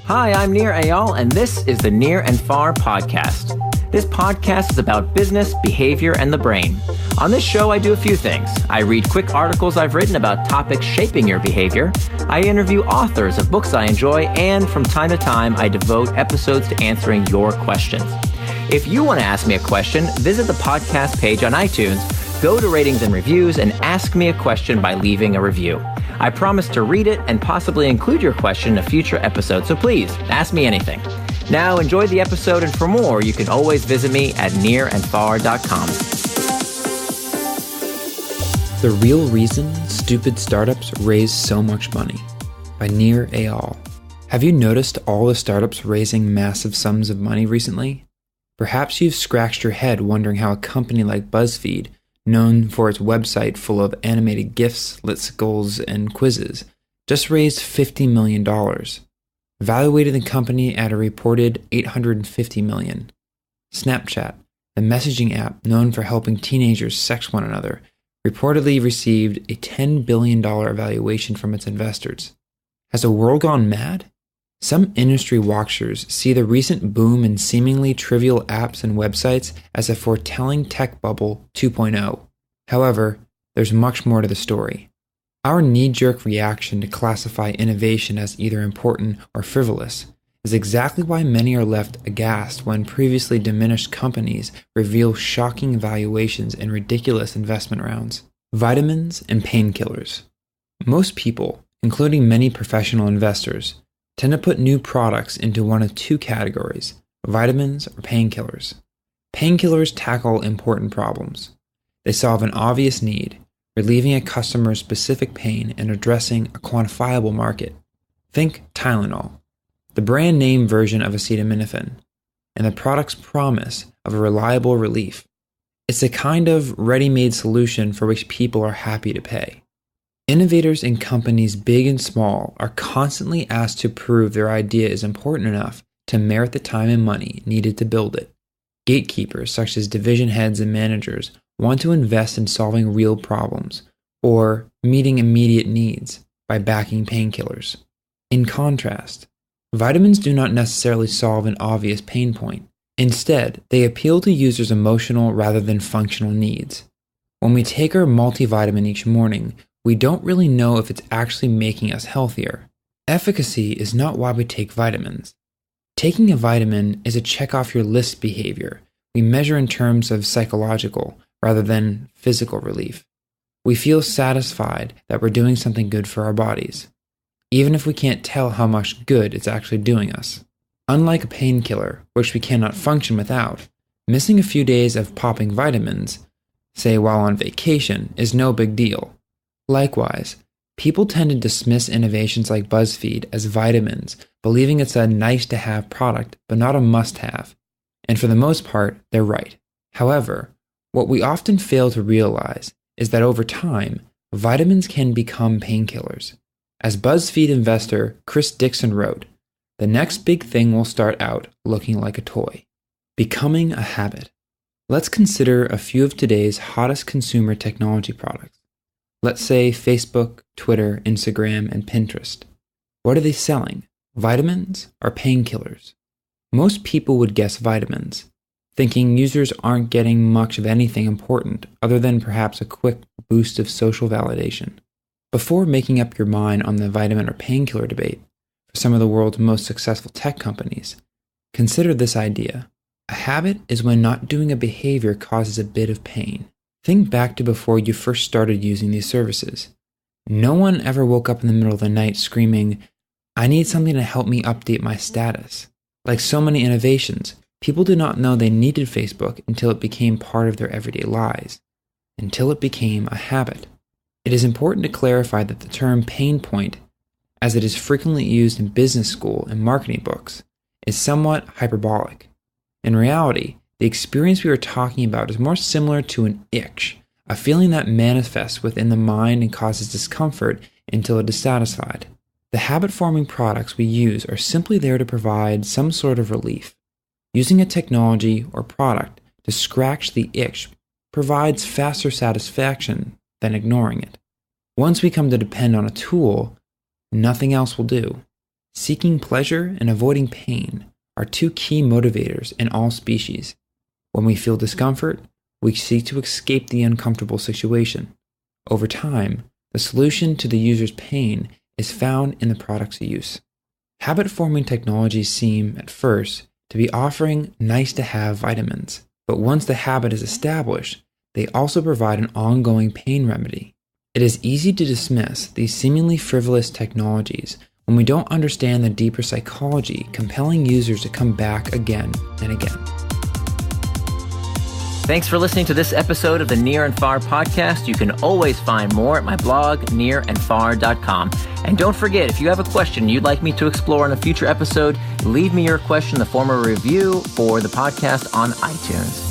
Hi, I'm Nir Eyal, and this is the Near and Far podcast. This podcast is about business, behavior, and the brain. On this show, I do a few things. I read quick articles I've written about topics shaping your behavior. I interview authors of books I enjoy, and from time to time, I devote episodes to answering your questions. If you want to ask me a question, visit the podcast page on iTunes, go to ratings and reviews, and ask me a question by leaving a review. I promise to read it and possibly include your question in a future episode, so please, ask me anything. Now, enjoy the episode, and for more, you can always visit me at nearandfar.com. The Real Reason Stupid Startups Raise So Much Money by Nir Eyal. Have you noticed all the startups raising massive sums of money recently? Perhaps you've scratched your head wondering how a company like BuzzFeed, known for its website full of animated GIFs, lists, and quizzes, just raised $50 million, valuated the company at a reported $850 million. Snapchat, the messaging app known for helping teenagers sex one another, reportedly received a $10 billion valuation from its investors. Has the world gone mad? Some industry watchers see the recent boom in seemingly trivial apps and websites as a foretelling tech bubble 2.0. However, there's much more to the story. Our knee-jerk reaction to classify innovation as either important or frivolous is exactly why many are left aghast when previously diminished companies reveal shocking valuations in ridiculous investment rounds. Vitamins and painkillers. Most people, including many professional investors, tend to put new products into one of two categories, vitamins or painkillers. Painkillers tackle important problems. They solve an obvious need, relieving a customer's specific pain and addressing a quantifiable market. Think Tylenol, the brand name version of acetaminophen, and the product's promise of a reliable relief. It's a kind of ready-made solution for which people are happy to pay. Innovators in companies big and small are constantly asked to prove their idea is important enough to merit the time and money needed to build it. Gatekeepers, such as division heads and managers, want to invest in solving real problems or meeting immediate needs by backing painkillers. In contrast, vitamins do not necessarily solve an obvious pain point. Instead, they appeal to users' emotional rather than functional needs. When we take our multivitamin each morning, we don't really know if it's actually making us healthier. Efficacy is not why we take vitamins. Taking a vitamin is a check-off-your-list behavior we measure in terms of psychological rather than physical relief. We feel satisfied that we're doing something good for our bodies, even if we can't tell how much good it's actually doing us. Unlike a painkiller, which we cannot function without, missing a few days of popping vitamins, say while on vacation, is no big deal. Likewise, people tend to dismiss innovations like BuzzFeed as vitamins, believing it's a nice-to-have product, but not a must-have. And for the most part, they're right. However, what we often fail to realize is that over time, vitamins can become painkillers. As BuzzFeed investor Chris Dixon wrote, the next big thing will start out looking like a toy. Becoming a habit. Let's consider a few of today's hottest consumer technology products. Let's say Facebook, Twitter, Instagram, and Pinterest. What are they selling? Vitamins or painkillers? Most people would guess vitamins, thinking users aren't getting much of anything important other than perhaps a quick boost of social validation. Before making up your mind on the vitamin or painkiller debate for some of the world's most successful tech companies, consider this idea. A habit is when not doing a behavior causes a bit of pain. Think back to before you first started using these services. No one ever woke up in the middle of the night screaming, "I need something to help me update my status." Like so many innovations, people did not know they needed Facebook until it became part of their everyday lives, until it became a habit. It is important to clarify that the term pain point, as it is frequently used in business school and marketing books, is somewhat hyperbolic. In reality, the experience we are talking about is more similar to an itch, a feeling that manifests within the mind and causes discomfort until it is satisfied. The habit-forming products we use are simply there to provide some sort of relief. Using a technology or product to scratch the itch provides faster satisfaction than ignoring it. Once we come to depend on a tool, nothing else will do. Seeking pleasure and avoiding pain are two key motivators in all species. When we feel discomfort, we seek to escape the uncomfortable situation. Over time, the solution to the user's pain is found in the product's use. Habit-forming technologies seem, at first, to be offering nice-to-have vitamins, but once the habit is established, they also provide an ongoing pain remedy. It is easy to dismiss these seemingly frivolous technologies when we don't understand the deeper psychology compelling users to come back again and again. Thanks for listening to this episode of the Near and Far podcast. You can always find more at my blog, nearandfar.com. And don't forget, if you have a question you'd like me to explore in a future episode, leave me your question in the form of a review for the podcast on iTunes.